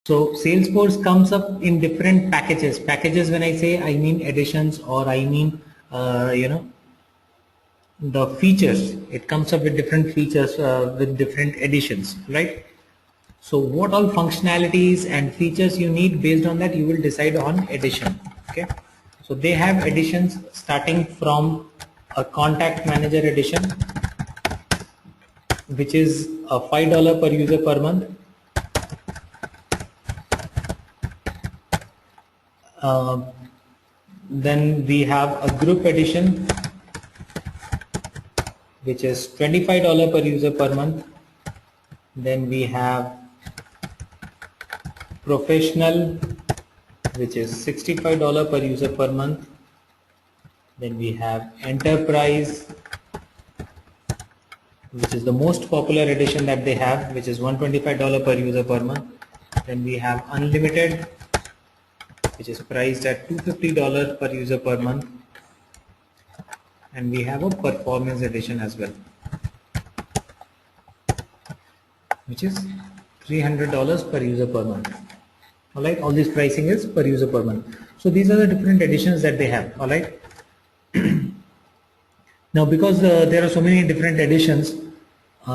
So Salesforce comes up in different packages. Packages, when I say, I mean additions, or I mean the features. It comes up with different features with different additions, right? So what all functionalities and features you need, based on that you will decide on addition. Okay, so they have additions starting from a contact manager edition, which is a $5 per user per month. Then we have a group edition, which is $25 per user per month. Then we have professional, which is $65 per user per month. Then we have enterprise, which is the most popular edition that they have, which is $125 per user per month. Then we have unlimited, which is priced at $250 per user per month. And we have a performance edition as well, which is $300 per user per month. Alright, all this pricing is per user per month. So these are the different editions that they have. Alright. Now, because there are so many different editions,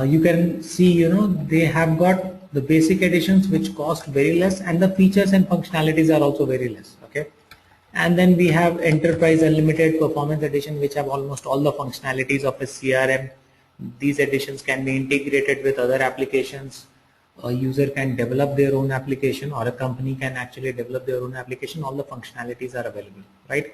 you can see, they have got the basic editions which cost very less, and the features and functionalities are also very less. Okay, and then we have enterprise unlimited, performance edition, which have almost all the functionalities of a CRM. These editions can be integrated with other applications. A user can develop their own application, or a company can actually develop their own application. All the functionalities are available, right?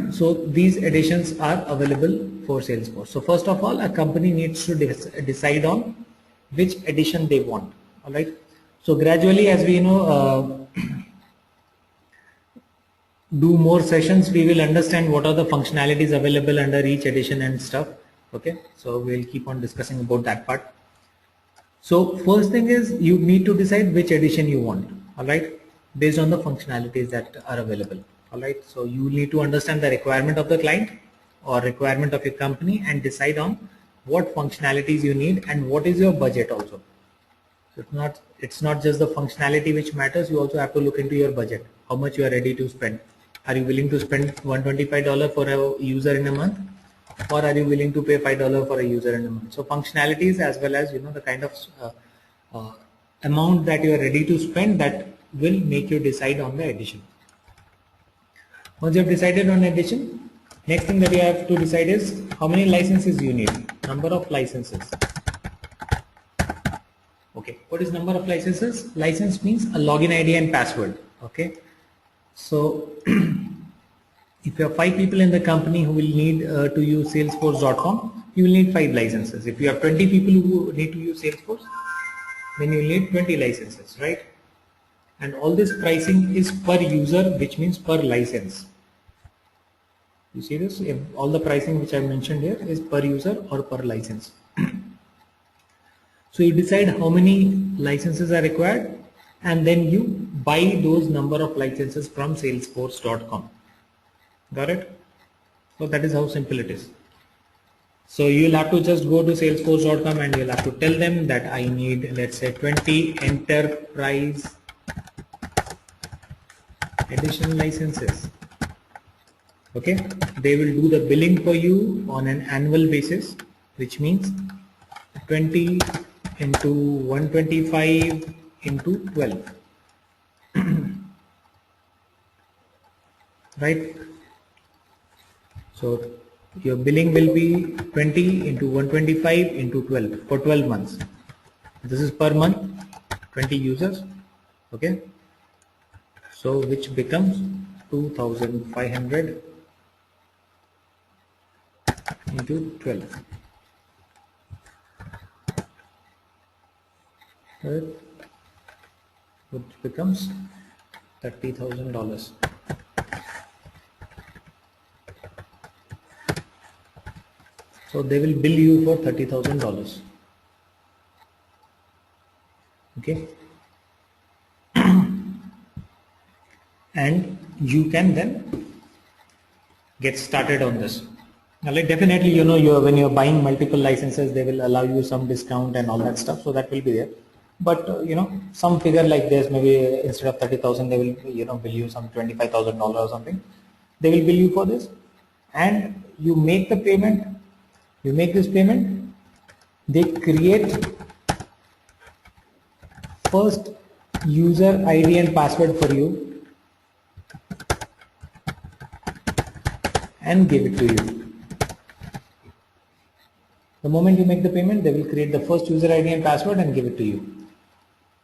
So these editions are available for Salesforce. So first of all, a company needs to decide on which edition they want. All right. So gradually, as we do more sessions, we will understand what are the functionalities available under each edition and stuff. Okay. So we'll keep on discussing about that part. So first thing is, you need to decide which edition you want. All right, based on the functionalities that are available. Alright, so you need to understand the requirement of the client or requirement of your company and decide on what functionalities you need and what is your budget also. So it's not just the functionality which matters, you also have to look into your budget, how much you are ready to spend. Are you willing to spend $125 for a user in a month, or are you willing to pay $5 for a user in a month? So functionalities, as well as the kind of amount that you are ready to spend, that will make you decide on the edition. Once you have decided on addition, next thing that you have to decide is how many licenses you need, number of licenses. Okay, what is number of licenses? License means a login ID and password. Okay, so if you have 5 people in the company who will need to use Salesforce.com, you will need 5 licenses. If you have 20 people who need to use Salesforce, then you will need 20 licenses, right? And all this pricing is per user, which means per license. You see this? If all the pricing which I mentioned here is per user or per license. So you decide how many licenses are required, and then you buy those number of licenses from Salesforce.com. Got it? So that is how simple it is. So you'll have to just go to Salesforce.com and you'll have to tell them that I need, let's say, 20 enterprise edition licenses. Okay, they will do the billing for you on an annual basis, which means 20 into 125 into 12. Right? So your billing will be 20 into 125 into 12 for 12 months. This is per month, 20 users. Okay, so which becomes 2,500 into 12. Right, which becomes $30,000. So they will bill you for $30,000. Okay, and you can then get started on this. Now, like, definitely, when you're buying multiple licenses, they will allow you some discount and all that stuff, so that will be there. but some figure like this, maybe instead of 30,000 they will bill you some $25,000 or something. They will bill you for this, and you make the payment. You make this payment. They create first user ID and password for you and give it to you. The moment you make the payment, they will create the first user ID and password and give it to you.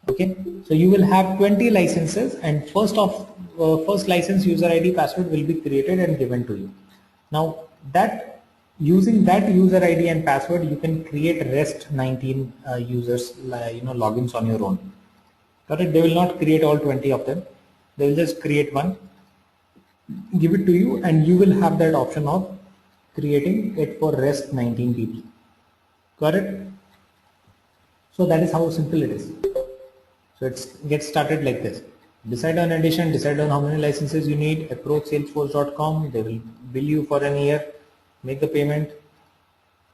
Okay, so you will have 20 licenses, and first license user ID password will be created and given to you. Now that using that user ID and password, you can create rest 19 users logins on your own. Correct? They will not create all 20 of them. They will just create one, give it to you, and you will have that option of creating it for rest 19 people. Got it? So that is how simple it is. So it gets started like this. Decide on addition, decide on how many licenses you need, approach salesforce.com, they will bill you for an year, make the payment,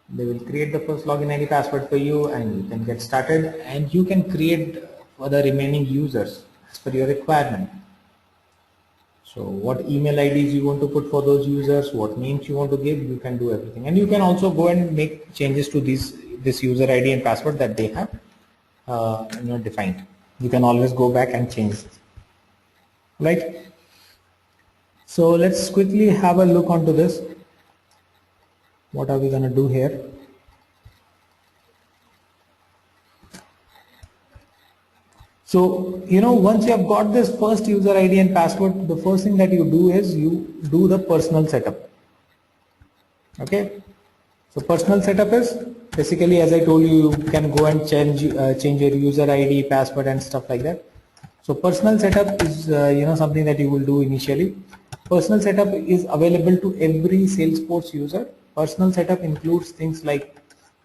they will create the first login ID password for you, and you can get started, and you can create for the remaining users as per your requirement. So what email IDs you want to put for those users, what names you want to give, you can do everything. And you can also go and make changes to this user ID and password that they have defined. You can always go back and change it. Right? So let's quickly have a look onto this. What are we going to do here? So, once you have got this first user ID and password, the first thing that you do is you do the personal setup. Okay. So personal setup is basically, as I told you, you can go and change your user ID, password and stuff like that. So personal setup is something that you will do initially. Personal setup is available to every Salesforce user. Personal setup includes things like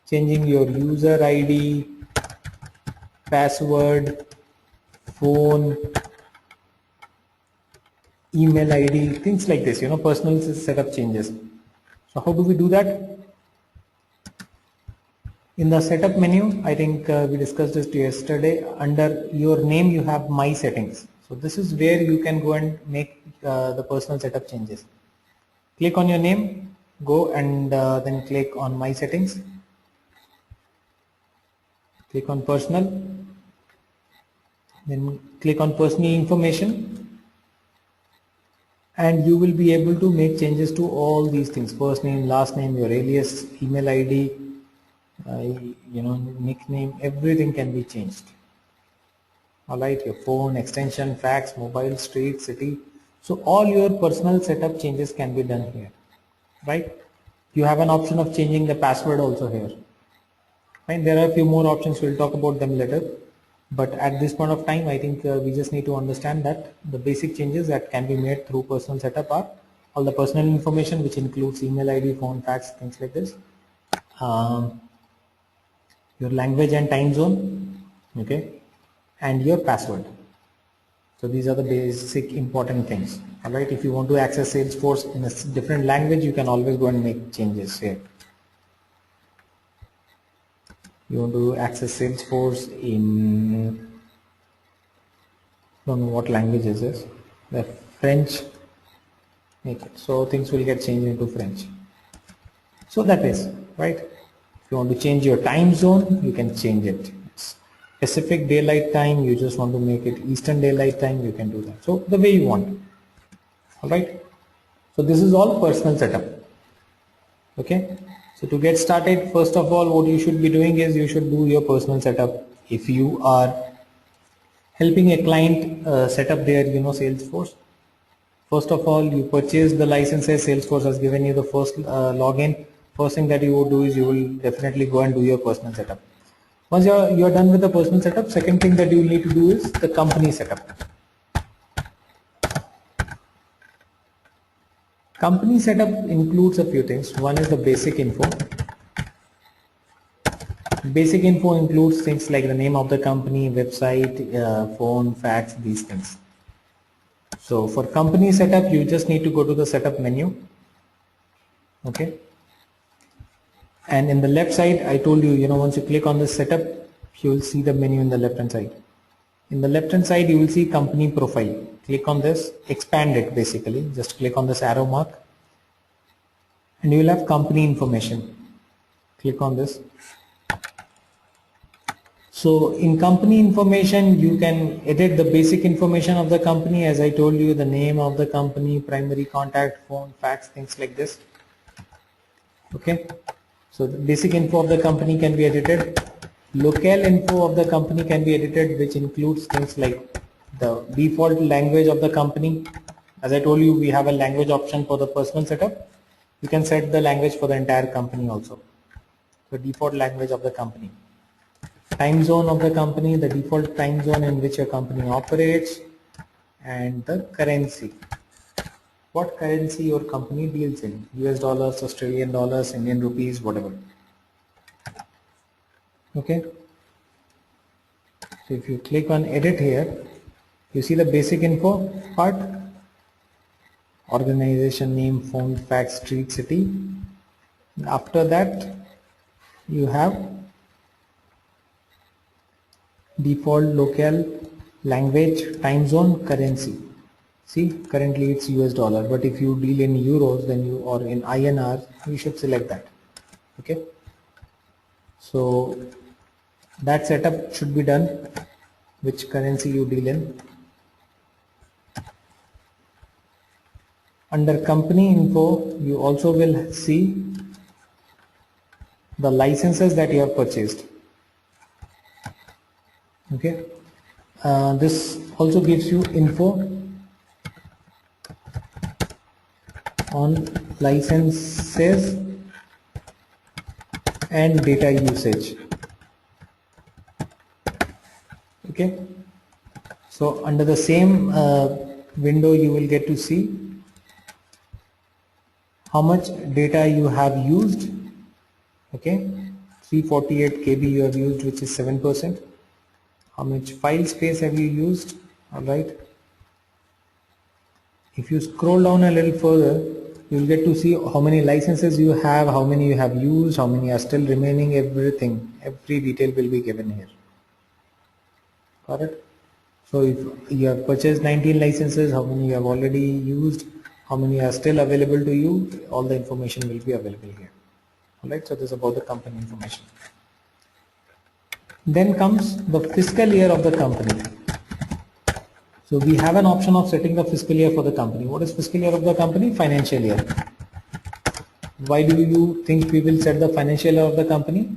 changing your user ID, password, phone, email ID, things like this, personal setup changes. So how do we do that? In the setup menu, I think we discussed this yesterday. Under your name, you have my settings. So this is where you can go and make the personal setup changes. Click on your name, go and then click on my settings. Click on personal, then click on personal information, and you will be able to make changes to all these things: first name, last name, your alias, email ID, nickname, everything can be changed. Alright, your phone, extension, fax, mobile, street, city. So all your personal setup changes can be done here, right? You have an option of changing the password also here. Right? There are a few more options, we'll talk about them later. But at this point of time, I think we just need to understand that the basic changes that can be made through personal setup are all the personal information, which includes email ID, phone, fax, things like this. Your language and time zone, okay, and your password. So these are the basic important things. Alright, if you want to access Salesforce in a different language, you can always go and make changes here. You want to access Salesforce in, don't know what language is this, the French, make it so things will get changed into French. So that is right. If you want to change your time zone, you can change it. It's Pacific Daylight Time, you just want to make it Eastern Daylight Time, you can do that. So the way you want. Alright. So this is all personal setup. Okay. So to get started, first of all, what you should be doing is you should do your personal setup. If you are helping a client set up their Salesforce, first of all, you purchase the licenses. Salesforce has given you the first login. First thing that you would do is you will definitely go and do your personal setup. Once you're done with the personal setup, second thing that you will need to do is the company setup. Company setup includes a few things. One is the basic info. Basic info includes things like the name of the company, website, phone, fax, these things. So for company setup, you just need to go to the setup menu. Okay. And in the left side, I told you, once you click on the setup, you will see the menu in the left hand side. In the left hand side you will see company profile. Click on this, expand it basically, just click on this arrow mark and you will have company information. Click on this. So in company information you can edit the basic information of the company, as I told you, the name of the company, primary contact, phone, fax, things like this. Okay, so the basic info of the company can be edited. Local info of the company can be edited, which includes things like the default language of the company. As I told you, we have a language option for the personal setup. You can set the language for the entire company also. The default language of the company. Time zone of the company, the default time zone in which your company operates, and the currency. What currency your company deals in, US dollars, Australian dollars, Indian rupees, whatever. Okay, so if you click on edit here, you see the basic info part, organization name, phone, fax, street, city. After that you have default local language, time zone, currency. See, currently it's US dollar, but if you deal in euros, then you, or in INR, you should select that. Okay, so that setup should be done, which currency you deal in. Under company info you also will see the licenses that you have purchased. Okay, this also gives you info on licenses and data usage. Okay, so under the same window you will get to see how much data you have used. Okay, 348 KB you have used, which is 7%. How much file space have you used? Alright, if you scroll down a little further, you will get to see how many licenses you have, how many you have used, how many are still remaining, everything, every detail will be given here. Got it? So if you have purchased 19 licenses, how many you have already used, how many are still available to you, all the information will be available here. Alright, so this is about the company information. Then comes the fiscal year of the company. So we have an option of setting the fiscal year for the company. What is fiscal year of the company? Financial year. Why do you think we will set the financial year of the company?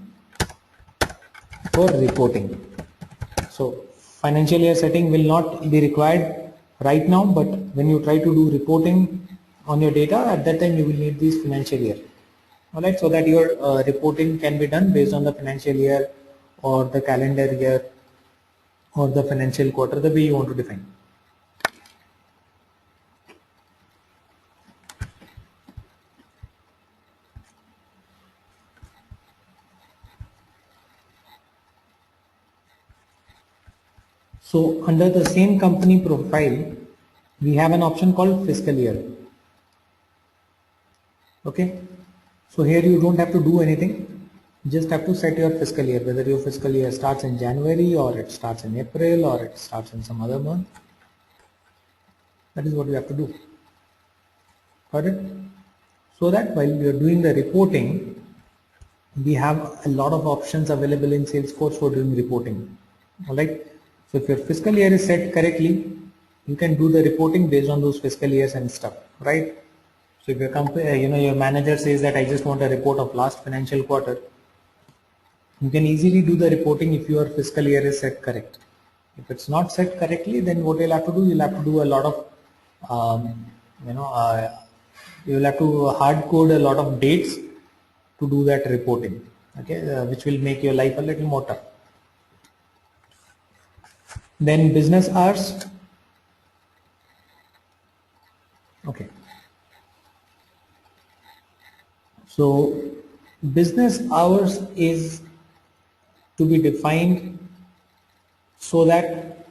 For reporting. So financial year setting will not be required right now, but when you try to do reporting on your data, at that time you will need this financial year. Alright, so that your reporting can be done based on the financial year or the calendar year or the financial quarter, the way you want to define. So under the same company profile, we have an option called fiscal year. Okay, so here you don't have to do anything. You just have to set your fiscal year, whether your fiscal year starts in January or it starts in April or it starts in some other month. That is what you have to do. Got it? So that while we are doing the reporting, we have a lot of options available in Salesforce for doing reporting. Alright, so if your fiscal year is set correctly, you can do the reporting based on those fiscal years and stuff, right? So if your company, your manager says that I just want a report of last financial quarter, you can easily do the reporting if your fiscal year is set correct. If it's not set correctly, then what you'll have to do, you'll have to do a lot of, you'll have to hard code a lot of dates to do that reporting, okay, which will make your life a little more tough. Then business hours. Okay. So business hours is to be defined so that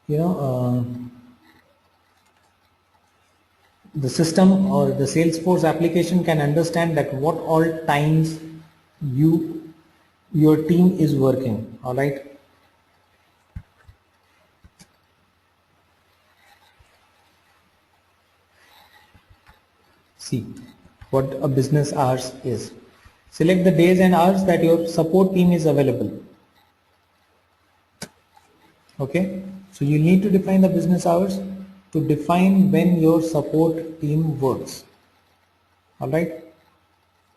the system or the Salesforce application can understand that what all times you your team is working. All right. See what a business hours is. Select the days and hours that your support team is available. Okay, so you need to define the business hours to define when your support team works. All right.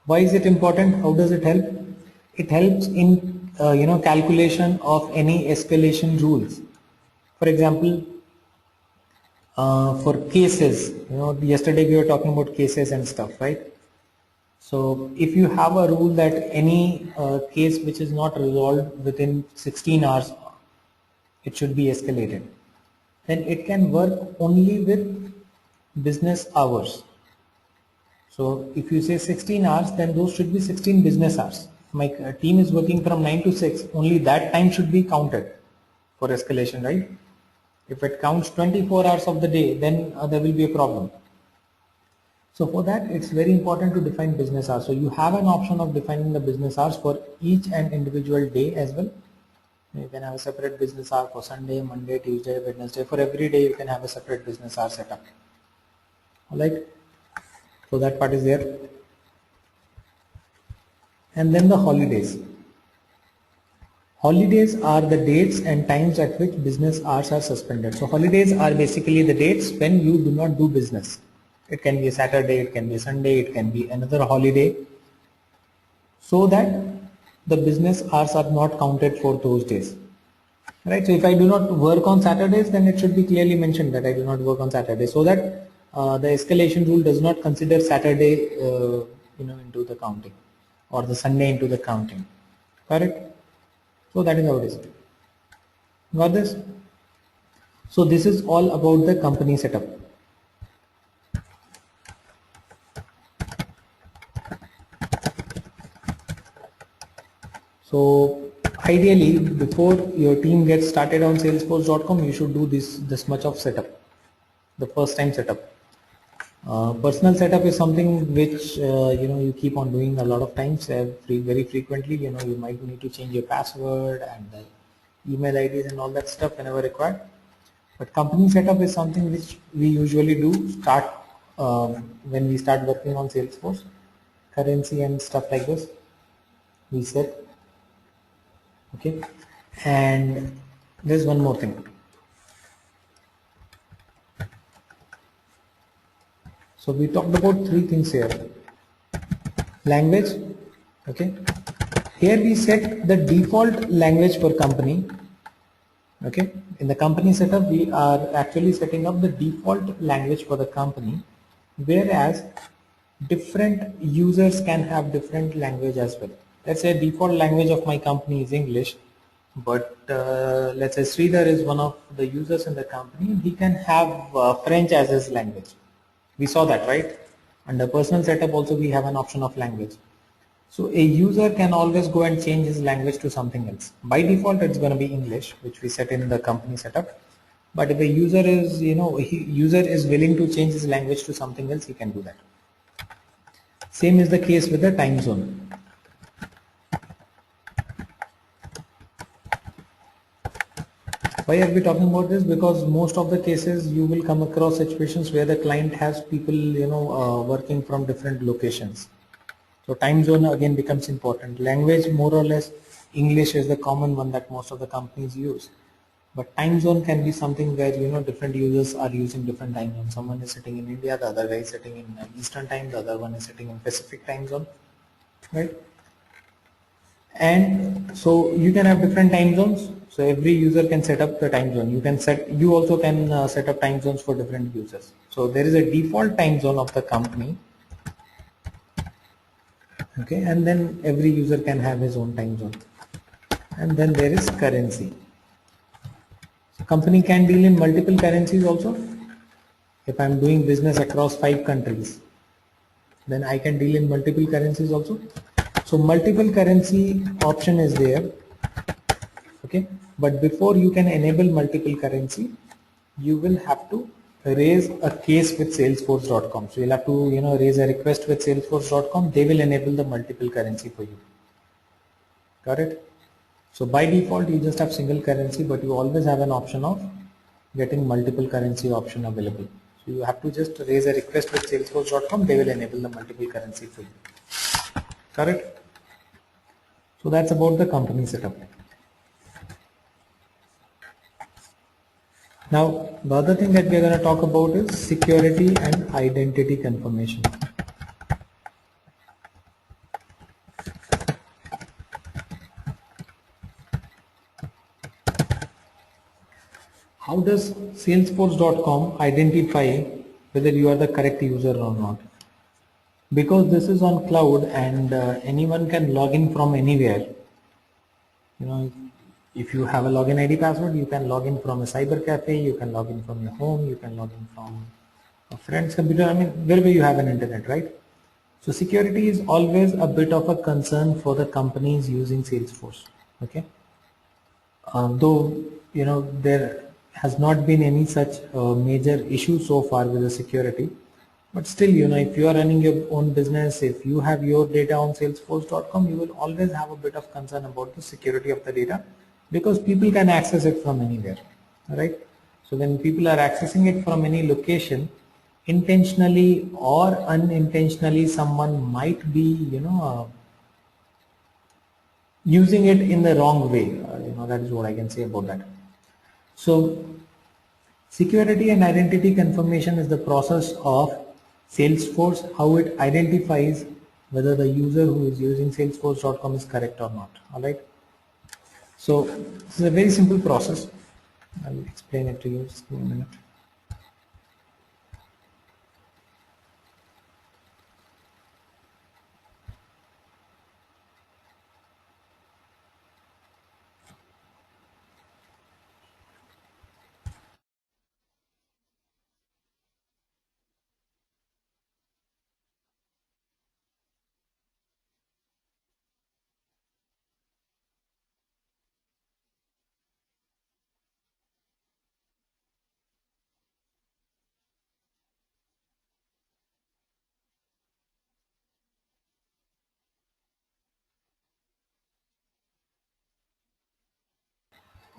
Why is it important? How does it help? It helps in calculation of any escalation rules. For example, for cases, yesterday we were talking about cases and stuff, right? So if you have a rule that any case which is not resolved within 16 hours, it should be escalated, then it can work only with business hours. So if you say 16 hours, then those should be 16 business hours. My team is working from 9 to 6, only that time should be counted for escalation, right? If it counts 24 hours of the day, then there will be a problem. So for that, it's very important to define business hours. So you have an option of defining the business hours for each and individual day as well. You can have a separate business hour for Sunday, Monday, Tuesday, Wednesday. For every day, you can have a separate business hour setup. All right. So that part is there. And then the holidays. Holidays are the dates and times at which business hours are suspended. So holidays are basically the dates when you do not do business. It can be a Saturday, it can be a Sunday, it can be another holiday, so that the business hours are not counted for those days. Right. So if I do not work on Saturdays, then it should be clearly mentioned that I do not work on Saturdays, so that the escalation rule does not consider Saturday into the counting, or the Sunday into the counting. Correct? So that is how it is. Got this? So this is all about the company setup. So ideally, before your team gets started on Salesforce.com, you should do this much of setup, the first time setup. Personal setup is something which you keep on doing a lot of times, very frequently. You might need to change your password and the email IDs and all that stuff whenever required. But company setup is something which we usually do start when we start working on Salesforce, currency and stuff like this. We set. Okay, and there's one more thing. So we talked about three things here. Language, okay. Here we set the default language for company. Okay, in the company setup, we are actually setting up the default language for the company, whereas different users can have different language as well. Let's say default language of my company is English, but let's say Sridhar is one of the users in the company. He can have French as his language. We saw that, right? Under personal setup also we have an option of language. So a user can always go and change his language to something else. By default, it's going to be English, which we set in the company setup. But if a user is, user is willing to change his language to something else, he can do that. Same is the case with the time zone. Why are we talking about this? Because most of the cases you will come across situations where the client has people, working from different locations. So time zone again becomes important. Language, more or less, English is the common one that most of the companies use. But time zone can be something where different users are using different time zones. Someone is sitting in India, the other guy is sitting in Eastern time, the other one is sitting in Pacific time zone, right? And so you can have different time zones. So every user can set up the time zone. You also can set up time zones for different users. So there is a default time zone of the company. Okay, and then every user can have his own time zone. And then there is currency. So company can deal in multiple currencies also. If I am doing business across 5 countries, then I can deal in multiple currencies also. So multiple currency option is there. Okay, but before you can enable multiple currency, you will have to raise a case with Salesforce.com. So you'll have to raise a request with Salesforce.com. They will enable the multiple currency for you. Got it? So by default, you just have single currency, but you always have an option of getting multiple currency option available. So you have to just raise a request with salesforce.com. They will enable the multiple currency for you. Correct? So that's about the company setup. Now, the other thing that we're going to talk about is security and identity confirmation. How does salesforce.com identify whether you are the correct user or not? Because this is on cloud and anyone can log in from anywhere. You know, if you have a login ID password, you can log in from a cyber cafe, you can log in from your home, you can log in from a friend's computer, I mean, wherever you have an internet, right? So security is always a bit of a concern for the companies using Salesforce, okay? Though, you know, there has not been any such major issue so far with the security, but still, you know, if you are running your own business, if you have your data on salesforce.com, you will always have a bit of concern about the security of the data because people can access it from anywhere, right? So when people are accessing it from any location, intentionally or unintentionally, someone might be, you know, using it in the wrong way. You know, that is what I can say about that. So security and identity confirmation is the process of Salesforce, how it identifies whether the user who is using salesforce.com is correct or not. All right. So this is a very simple process. I'll explain it to you. Just give me a minute.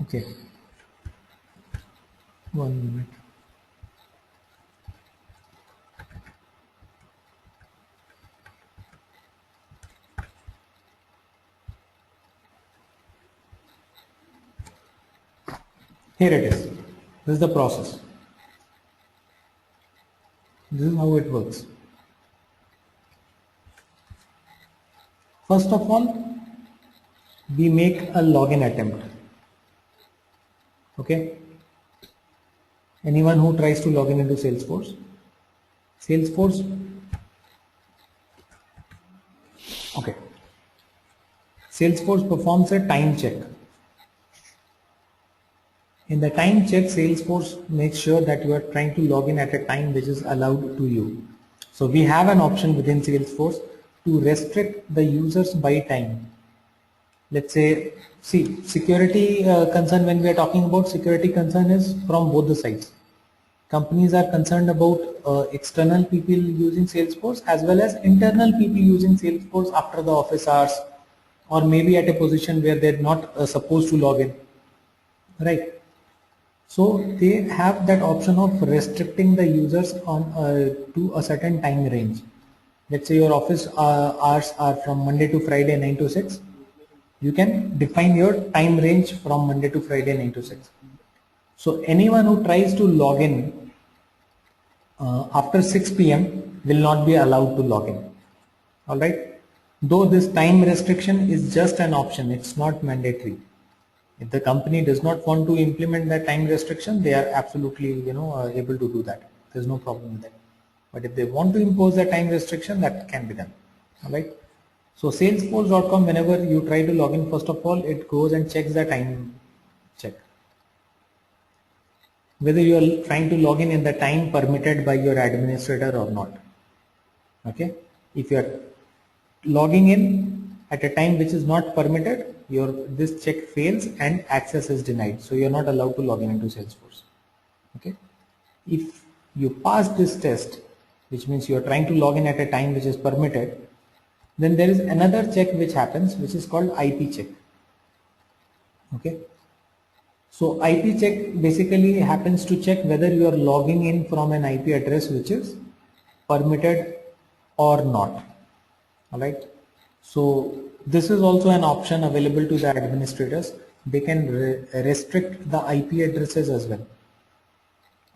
Okay. 1 minute. Here it is. This is the process. This is how it works. First of all, we make a login attempt. Okay. Anyone who tries to log in into Salesforce, okay. Salesforce performs a time check. In the time check, Salesforce makes sure that you are trying to log in at a time which is allowed to you. So we have an option within Salesforce to restrict the users by time. Let's say, see, security concern, when we are talking about security concern, is from both the sides. Companies are concerned about external people using Salesforce as well as internal people using Salesforce after the office hours, or maybe at a position where they're not supposed to log in, right? So they have that option of restricting the users on to a certain time range. Let's say your office hours are from Monday to Friday 9 to 6. You can define your time range from Monday to Friday 9 to 6. So anyone who tries to log in after 6 p.m. will not be allowed to log in. All right. Though this time restriction is just an option, it's not mandatory. If the company does not want to implement that time restriction, they are absolutely, you know, able to do that. There's no problem with that. But if they want to impose that time restriction, that can be done. All right. So Salesforce.com, whenever you try to log in, first of all, it goes and checks the time check. Whether you are trying to log in the time permitted by your administrator or not. Okay. If you are logging in at a time which is not permitted, this check fails and access is denied. So you are not allowed to log in into Salesforce. Okay. If you pass this test, which means you are trying to log in at a time which is permitted, Then there is another check which happens, which is called IP check. Okay. So IP check basically happens to check whether you are logging in from an IP address which is permitted or not. Alright. So this is also an option available to the administrators. They can restrict the IP addresses as well.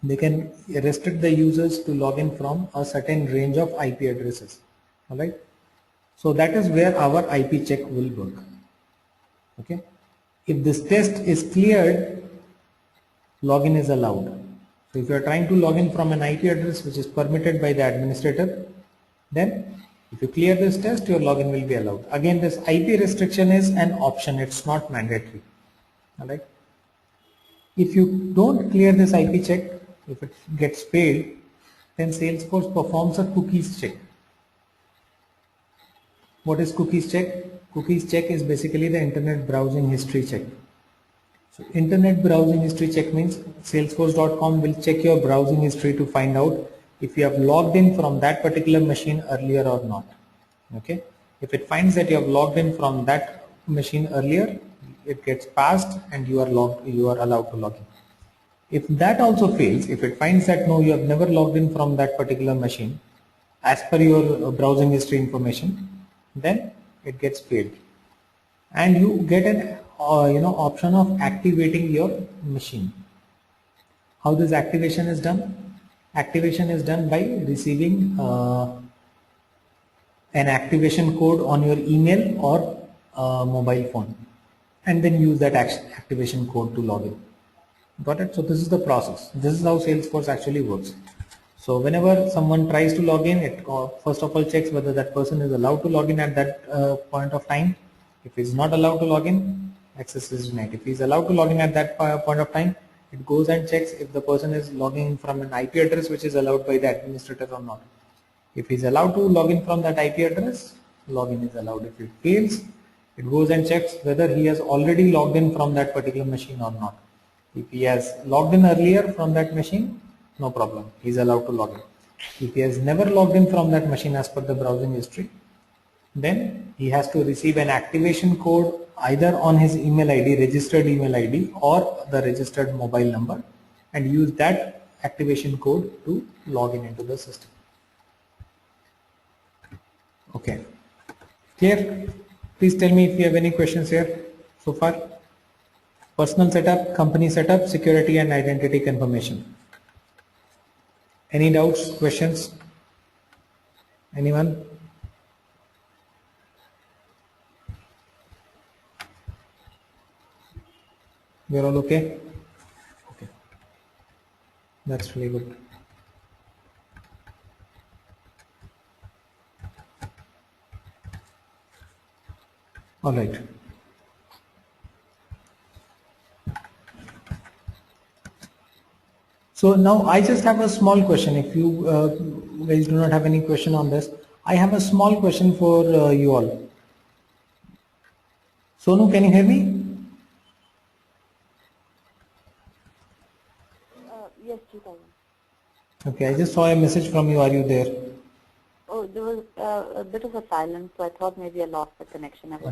They can restrict the users to log in from a certain range of IP addresses. Alright. So that is where our IP check will work. Okay. If this test is cleared, login is allowed. So if you are trying to log in from an IP address which is permitted by the administrator, then if you clear this test, your login will be allowed. Again, this IP restriction is an option, it's not mandatory. Alright. If you don't clear this IP check, if it gets failed, then Salesforce performs a cookies check. What is cookies check? Cookies check is basically the internet browsing history check. So internet browsing history check means salesforce.com will check your browsing history to find out if you have logged in from that particular machine earlier or not. Okay. If it finds that you have logged in from that machine earlier, it gets passed and you are allowed to log in. If that also fails, if it finds that no, you have never logged in from that particular machine as per your browsing history information, then it gets failed, and you get an option of activating your machine. How this activation is done? Activation is done by receiving an activation code on your email or mobile phone, and then use that activation code to log in. Got it? So this is the process. This is how Salesforce actually works. So whenever someone tries to log in, it first of all checks whether that person is allowed to log in at that point of time. If he is not allowed to log in, access is denied. If he is allowed to log in at that point of time, it goes and checks if the person is logging in from an IP address which is allowed by the administrator or not. If he is allowed to log in from that IP address, login is allowed. If it fails, it goes and checks whether he has already logged in from that particular machine or not. If he has logged in earlier from that machine, no problem, he is allowed to log in. If he has never logged in from that machine as per the browsing history, then he has to receive an activation code either on his email ID, registered email ID, or the registered mobile number, and use that activation code to log in into the system. Okay, clear? Please tell me if you have any questions here so far. Personal setup, company setup, security and identity confirmation. Any doubts, questions? Anyone? You're all okay? Okay. That's really good. All right. So now I just have a small question. If you guys do not have any question on this, I have a small question for you all. Sonu, can you hear me? Yes, you can. Okay, I just saw a message from you. Are you there? Oh, there was a bit of a silence, so I thought maybe I lost the connection. No. I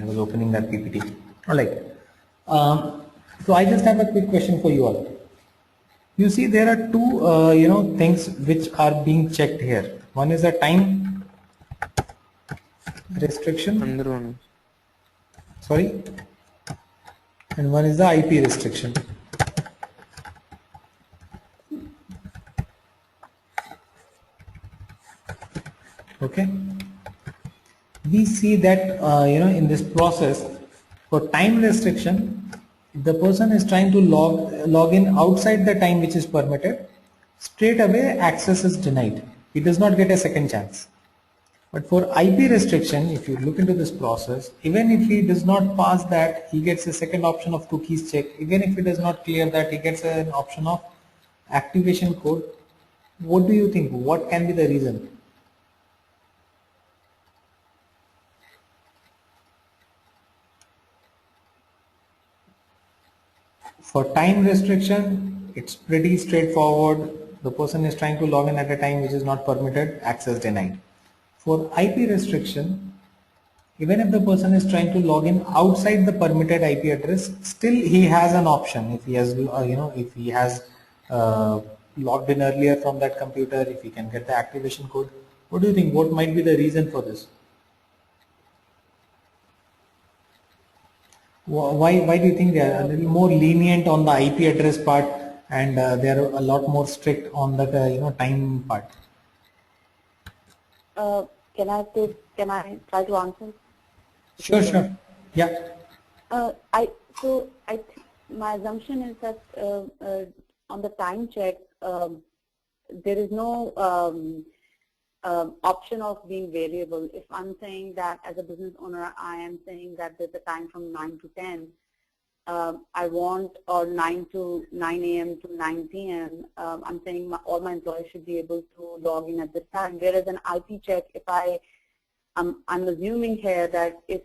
was opening that PPT. All right. So I just have a quick question for you all. You see, there are two things which are being checked here. One is the time restriction. Sorry, and one is the IP restriction. Okay, we see that in this process, for time restriction, if the person is trying to log in outside the time which is permitted, straight away access is denied. He does not get a second chance. But for IP restriction, if you look into this process, even if he does not pass that, he gets a second option of cookies check. Even if he does not clear that, he gets an option of activation code. What do you think? What can be the reason? For time restriction, it's pretty straightforward. The person is trying to log in at a time which is not permitted, access denied. For IP restriction, even if the person is trying to log in outside the permitted IP address, still he has an option. If he has, if he has logged in earlier from that computer, if he can get the activation code. What do you think? What might be the reason for this? Why do you think they are a little more lenient on the IP address part and they are a lot more strict on the time part? Can I try to answer? Sure, sure. Yeah. My assumption is that on the time check, there is no option of being variable. If I'm saying that as a business owner, I am saying that there's a time from 9 to 10, I want, or 9 a.m. to 9 p.m. I'm saying all my employees should be able to log in at this time. Whereas an IP check, if I'm assuming here that if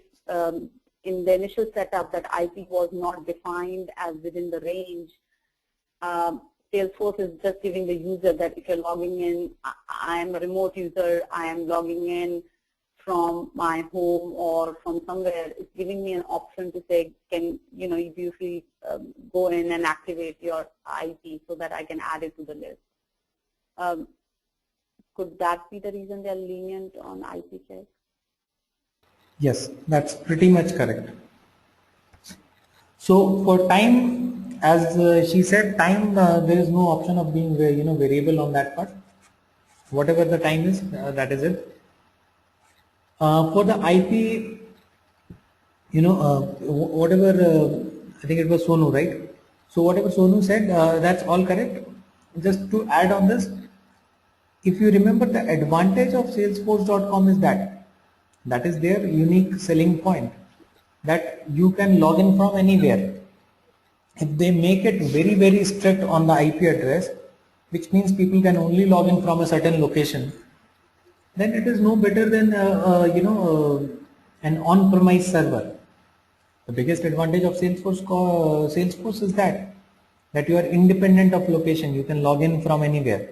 in the initial setup that IP was not defined as within the range, Salesforce is just giving the user that if you're logging in, I am a remote user, I am logging in from my home or from somewhere. It's giving me an option to say, can you please go in and activate your IP so that I can add it to the list. Could that be the reason they're lenient on IP checks? Yes, that's pretty much correct. So for time, as she said, time there is no option of being variable on that part. Whatever the time is, that is it. For the IP, whatever I think it was Sonu, right? So whatever Sonu said, that's all correct. Just to add on this, if you remember, the advantage of Salesforce.com is that is their unique selling point, that you can log in from anywhere. If they make it very, very strict on the IP address, which means people can only log in from a certain location, then it is no better than an on-premise server. The biggest advantage of Salesforce is that you are independent of location. You can log in from anywhere.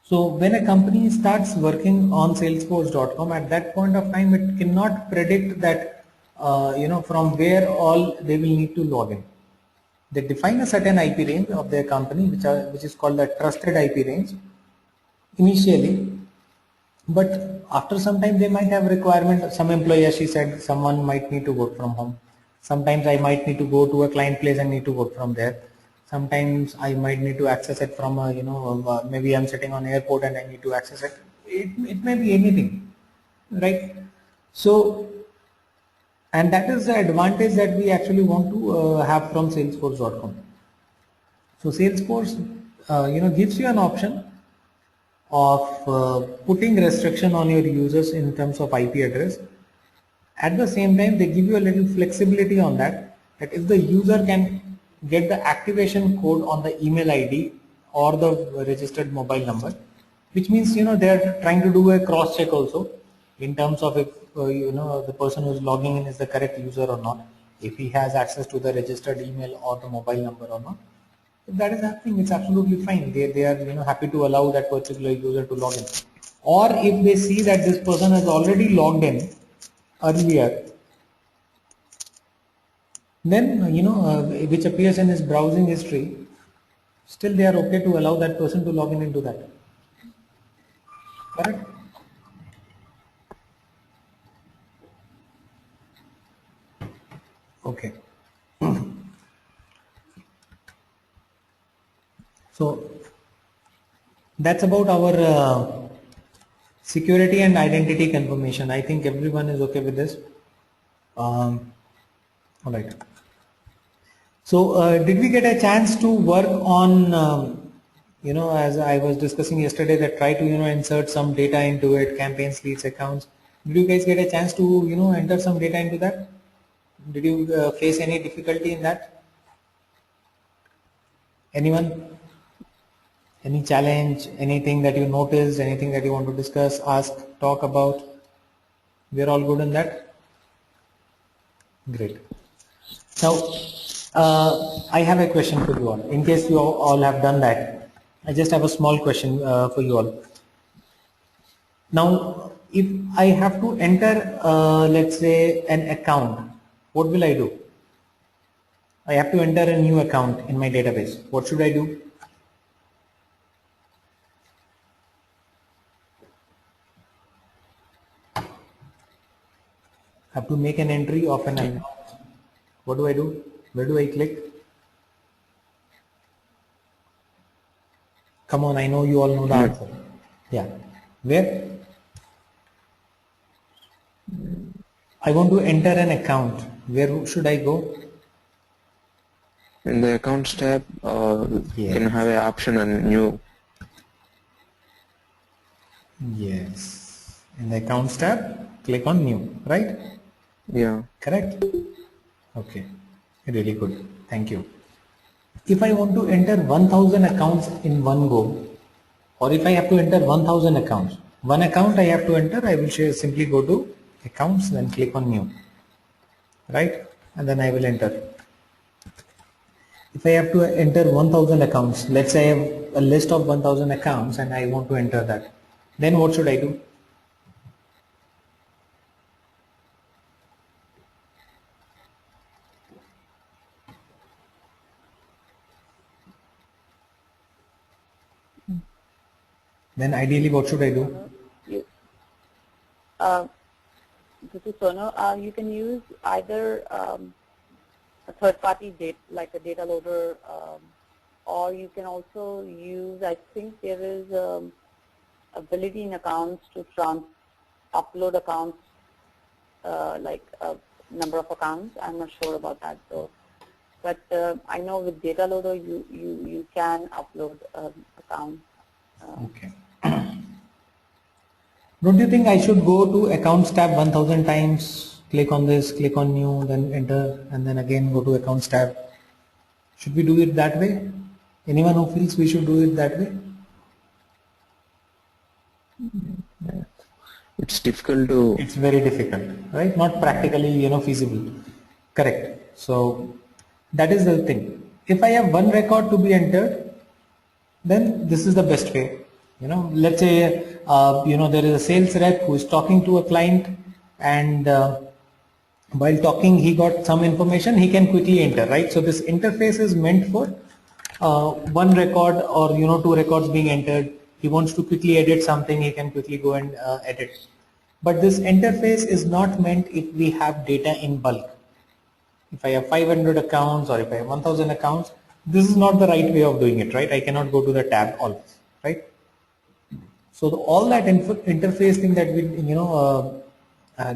So when a company starts working on Salesforce.com, at that point of time, it cannot predict that from where all they will need to log in. They define a certain IP range of their company, which is called the trusted IP range initially, but after some time they might have requirement. Some employee, as she said, someone might need to work from home. Sometimes I might need to go to a client place and need to work from there. Sometimes I might need to access it from maybe I'm sitting on airport and I need to access it. It may be anything, right? So, and that is the advantage that we actually want to have from Salesforce.com. So Salesforce, gives you an option of putting restriction on your users in terms of IP address. At the same time, they give you a little flexibility on that if the user can get the activation code on the email ID or the registered mobile number, which means they are trying to do a cross check also in terms of if the person who is logging in is the correct user or not, if he has access to the registered email or the mobile number or not. If that is happening, it's absolutely fine. They are happy to allow that particular user to log in. Or if they see that this person has already logged in earlier, then which appears in his browsing history, still they are okay to allow that person to log in into that. Correct? Okay. So that's about our security and identity confirmation. I think everyone is okay with this. All right. So did we get a chance to work on as I was discussing yesterday, that try to insert some data into it, campaigns, leads, accounts. Did you guys get a chance to enter some data into that? Did you face any difficulty in that? Anyone? Any challenge, anything that you noticed, anything that you want to discuss, ask, talk about? We're all good in that? Great. Now, I have a question for you all. In case you all have done that, I just have a small question for you all. Now, if I have to enter, let's say an account, what will I do? I have to enter a new account in my database. What should I do? I have to make an entry of an account. What do I do? Where do I click? Come on, I know you all know the answer. Yeah. Where? I want to enter an account. Where should I go? In the accounts tab, you can have an option on new. Yes. In the accounts tab, click on new, right? Yeah. Correct? Okay. Really good. Thank you. If I want to enter 1000 accounts in one go, or if I have to enter 1000 accounts, one account I have to enter, I will simply go to accounts, then click on new, right? And then I will enter. If I have to enter 1000 accounts, let's say I have a list of 1000 accounts and I want to enter that, then what should I do? Then ideally what should I do? This is Sono. You can use either a third-party data, like a data loader, or you can also use, I think there is ability in accounts to upload accounts, like a number of accounts. I'm not sure about that though. But I know with data loader you can upload accounts. Okay. Don't you think I should go to accounts tab 1000 times, click on this, click on new, then enter, and then again go to accounts tab? Should we do it that way? Anyone who feels we should do it that way? It's difficult to. It's very difficult, right? Not practically, feasible. Correct. So that is the thing. If I have one record to be entered, then this is the best way. Let's say there is a sales rep who is talking to a client, and while talking he got some information, he can quickly enter, right? So this interface is meant for one record or two records being entered. He wants to quickly edit something, he can quickly go and edit. But this interface is not meant if we have data in bulk. If I have 500 accounts or if I have 1000 accounts, this is not the right way of doing it, right? I cannot go to the tab always, right? So all that interface thing that we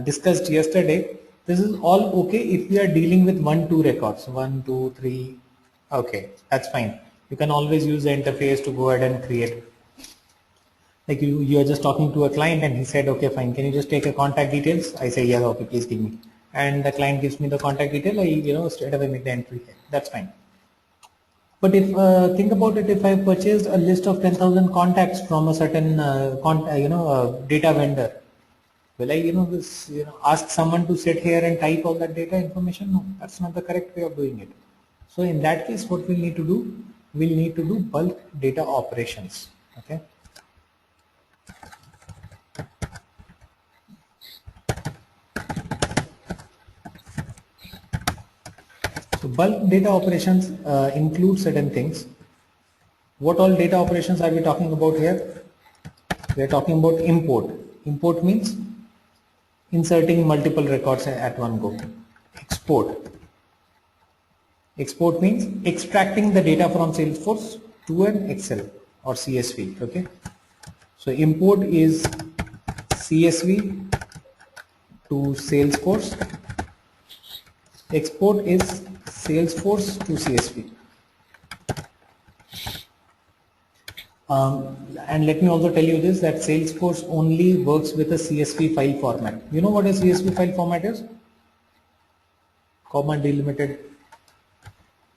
discussed yesterday, this is all okay if we are dealing with 1-2 records, 1, 2, 3. Okay, that's fine. You can always use the interface to go ahead and create. Like you are just talking to a client and he said, okay, fine, can you just take a contact details? I say, yeah, okay, please give me. And the client gives me the contact detail, I straight away make the entry here. That's fine. But if think about it, if I purchased a list of 10,000 contacts from a certain data vendor, will I ask someone to sit here and type all that data information? No, that's not the correct way of doing it. So in that case, what we'll need to do, we'll need to do bulk data operations. Okay. So bulk data operations include certain things. What all data operations are we talking about here? We are talking about import. Import means inserting multiple records at one go. Export. Export means extracting the data from Salesforce to an Excel or CSV. Okay. So import is CSV to Salesforce. Export is Salesforce to CSV. And let me also tell you this, that Salesforce only works with a CSV file format. You know what a CSV file format is? Comma delimited.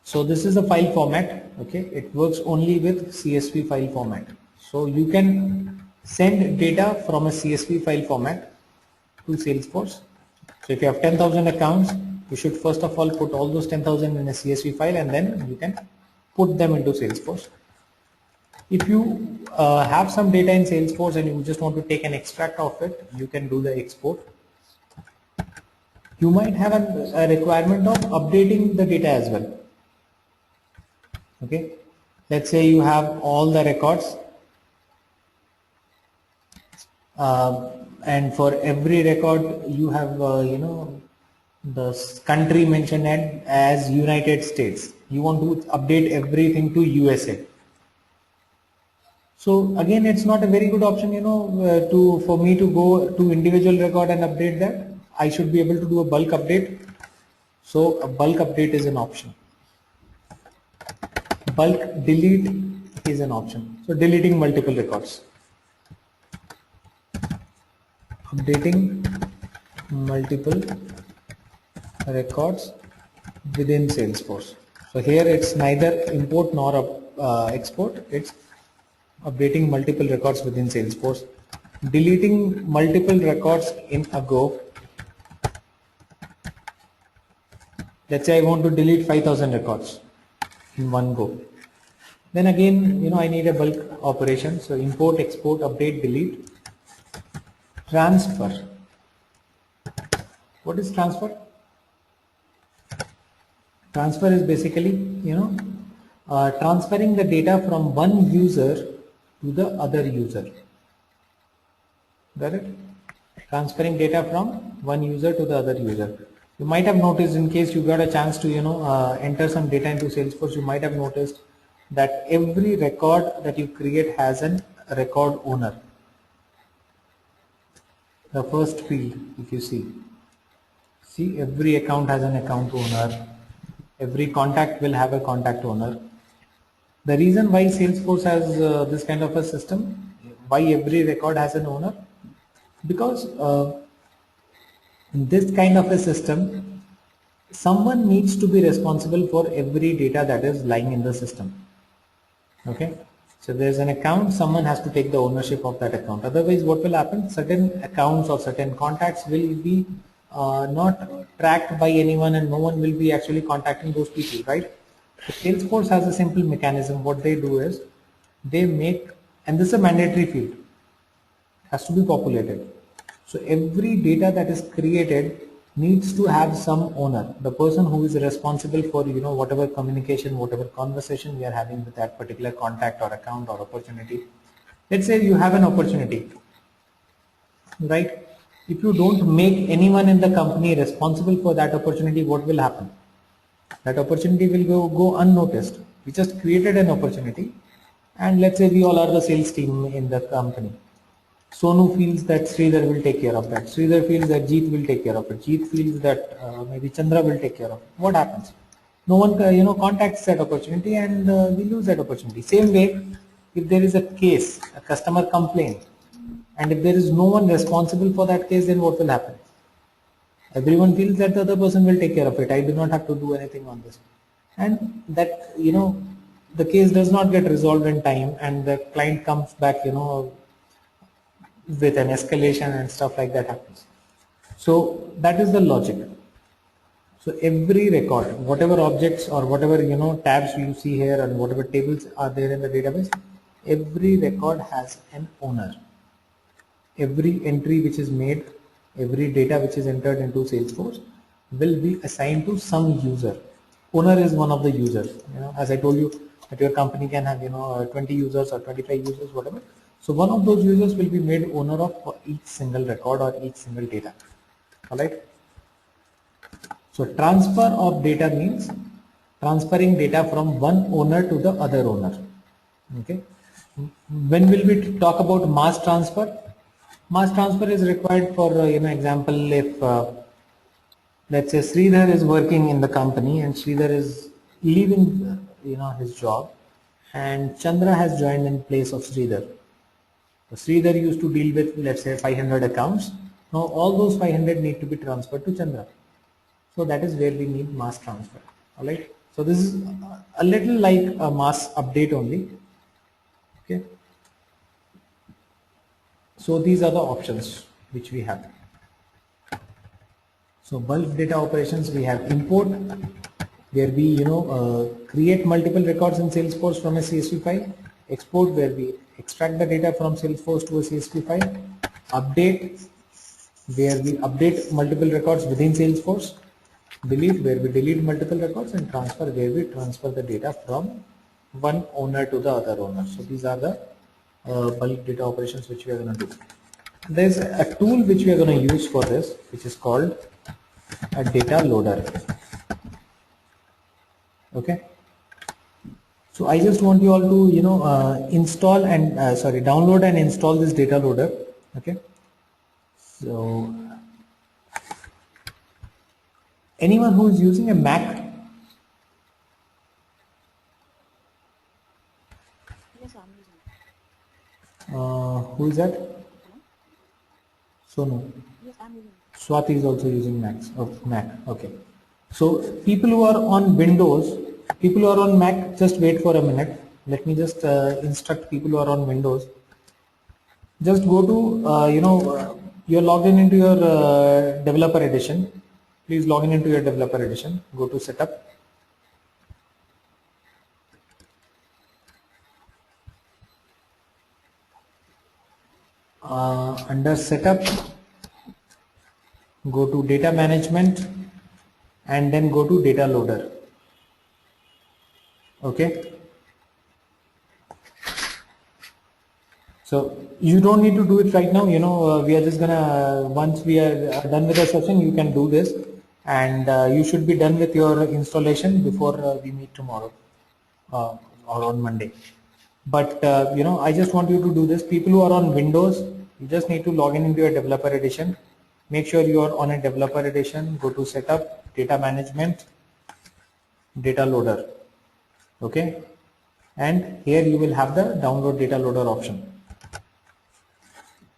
So this is a file format. Okay, it works only with CSV file format. So you can send data from a CSV file format to Salesforce. So if you have 10,000 accounts, you should first of all put all those 10,000 in a CSV file, and then you can put them into Salesforce. If you have some data in Salesforce and you just want to take an extract of it, you can do the export. You might have a requirement of updating the data as well. Okay, let's say you have all the records and for every record you have the country mentioned as United States. You want to update everything to USA. So again, it's not a very good option, for me to go to individual record and update that. I should be able to do a bulk update. So a bulk update is an option. Bulk delete is an option. So deleting multiple records. Updating multiple records within Salesforce. So here it's neither import nor export. It's updating multiple records within Salesforce. Deleting multiple records in a go. Let's say I want to delete 5,000 records in one go. Then again, I need a bulk operation. So import, export, update, delete. Transfer. What is transfer? Transfer is basically, transferring the data from one user to the other user. Got it? Transferring data from one user to the other user. You might have noticed, in case you got a chance to enter some data into Salesforce, you might have noticed that every record that you create has a record owner. The first field, if you see every account has an account owner. Every contact will have a contact owner. The reason why Salesforce has this kind of a system, why every record has an owner, because in this kind of a system, someone needs to be responsible for every data that is lying in the system. Okay, so there's an account, someone has to take the ownership of that account. Otherwise, what will happen? Certain accounts or certain contacts will be not tracked by anyone, and no one will be actually contacting those people, right? So Salesforce has a simple mechanism. What they do is they make, and this is a mandatory field, has to be populated. So every data that is created needs to have some owner, the person who is responsible for whatever communication, whatever conversation we are having with that particular contact or account or opportunity. Let's say you have an opportunity, right? If you don't make anyone in the company responsible for that opportunity, what will happen? That opportunity will go unnoticed. We just created an opportunity, and let's say we all are the sales team in the company. Sonu feels that Sridhar will take care of that. Sridhar feels that Jeet will take care of it. Jeet feels that maybe Chandra will take care of it. What happens? No one contacts that opportunity, and we lose that opportunity. Same way, if there is a case, a customer complaint, and if there is no one responsible for that case, then what will happen? Everyone feels that the other person will take care of it. I do not have to do anything on this. And that, the case does not get resolved in time, and the client comes back, with an escalation and stuff like that happens. So that is the logic. So every record, whatever objects or whatever tabs you see here and whatever tables are there in the database, every record has an owner. Every entry which is made, every data which is entered into Salesforce will be assigned to some user. Owner is one of the users. As I told you, that your company can have 20 users or 25 users, whatever. So one of those users will be made owner of each single record or each single data. Alright. So transfer of data means transferring data from one owner to the other owner. Okay. When will we talk about mass transfer? Mass transfer is required for example, if let's say Sridhar is working in the company and Sridhar is leaving his job, and Chandra has joined in place of Sridhar. So Sridhar used to deal with, let's say, 500 accounts. Now all those 500 need to be transferred to Chandra. So that is where we need mass transfer. Alright. So this is a little like a mass update only. Okay. So these are the options which we have. So bulk data operations, we have import, where we create multiple records in Salesforce from a CSV file. export where we extract the data from Salesforce to a CSV file, update where we update multiple records within Salesforce, delete where we delete multiple records, and transfer where we transfer the data from one owner to the other owner. So these are the bulk data operations which we are going to do. There's a tool which we are going to use for this, which is called a data loader. Okay. So I just want you all to install and download and install this data loader. Okay. So anyone who is using a Mac? Yes, I'm using Who is that? Sonu. it. Yes, I'm using it. Swati is also using Mac. Okay. So people who are on Windows, people who are on Mac, just wait for a minute. Let me just instruct people who are on Windows. Just go to, you're logged in into your developer edition. Please log in into your developer edition. Go to setup. Under setup, go to data management and then go to data loader. Okay. So you don't need to do it right now. We are just gonna, once we are done with the session, you can do this, and you should be done with your installation before we meet tomorrow or on Monday. But I just want you to do this. People who are on Windows, you just need to log in into your developer edition. Make sure you are on a developer edition. Go to setup, data management, data loader. Okay, and here you will have the download data loader option.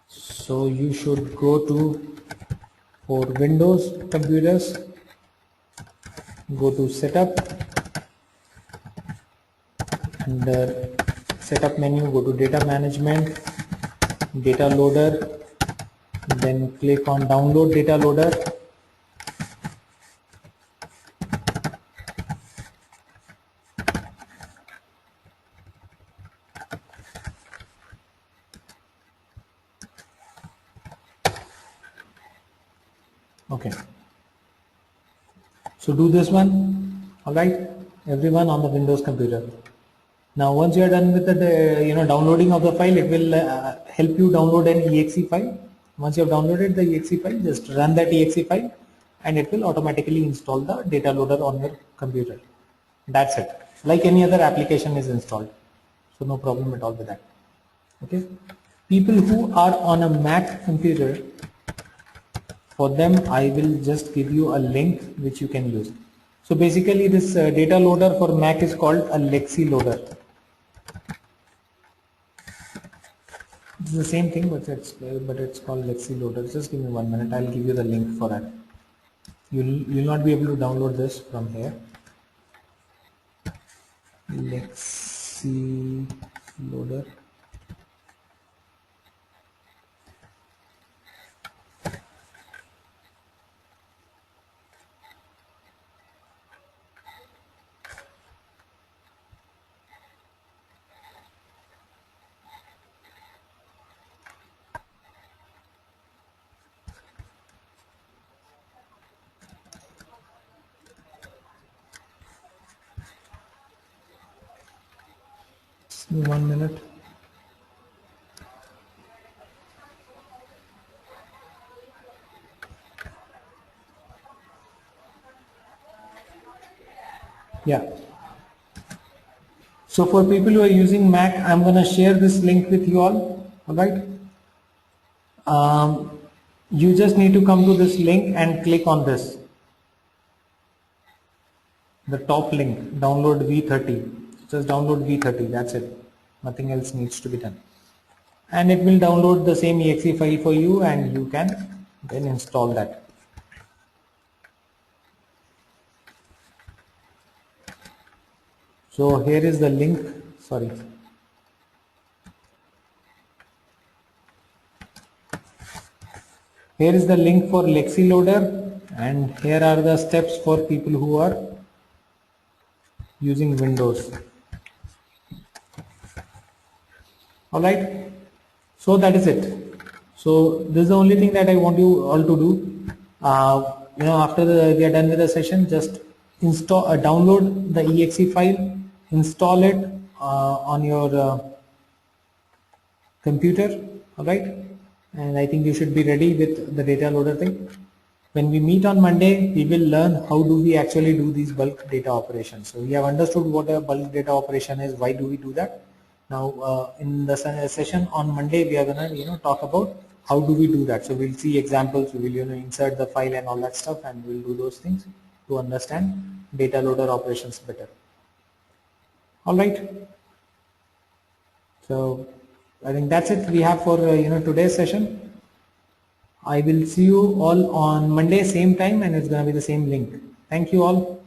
So you should go to, for Windows computers, go to setup, under setup menu go to data management, data loader, then click on download data loader. Okay, so do this one. All right, everyone on the Windows computer. Now once you are done with the downloading of the file, it will help you download an exe file. Once you have downloaded the exe file, just run that exe file and it will automatically install the data loader on your computer. That's it, like any other application is installed, so no problem at all with that. Okay, people who are on a Mac computer, for them I will just give you a link which you can use. So basically this data loader for Mac is called a Lexi loader. It's the same thing, but it's called Lexi loader. Just give me 1 minute. I'll give you the link for that. You'll not be able to download this from here. Lexi loader. Just give me 1 minute. Yeah. So for people who are using Mac, I'm going to share this link with you all. All right. You just need to come to this link and click on this. The top link, download V30. Just download V30. That's it. Nothing else needs to be done. And it will download the same exe file for you, and you can then install that. So here is the link. Sorry. Here is the link for Lexi loader, and here are the steps for people who are using Windows. All right. So that is it. So this is the only thing that I want you all to do. After we are done with the session, just install, download the exe file, install it on your computer. All right. And I think you should be ready with the data loader thing. When we meet on Monday, we will learn how do we actually do these bulk data operations. So we have understood what a bulk data operation is. Why do we do that? Now in the session on Monday, we are gonna talk about how do we do that. So we'll see examples. We will insert the file and all that stuff, and we'll do those things to understand data loader operations better. All right. So I think that's it we have for today's session. I will see you all on Monday, same time, and it's going to be the same link. Thank you all.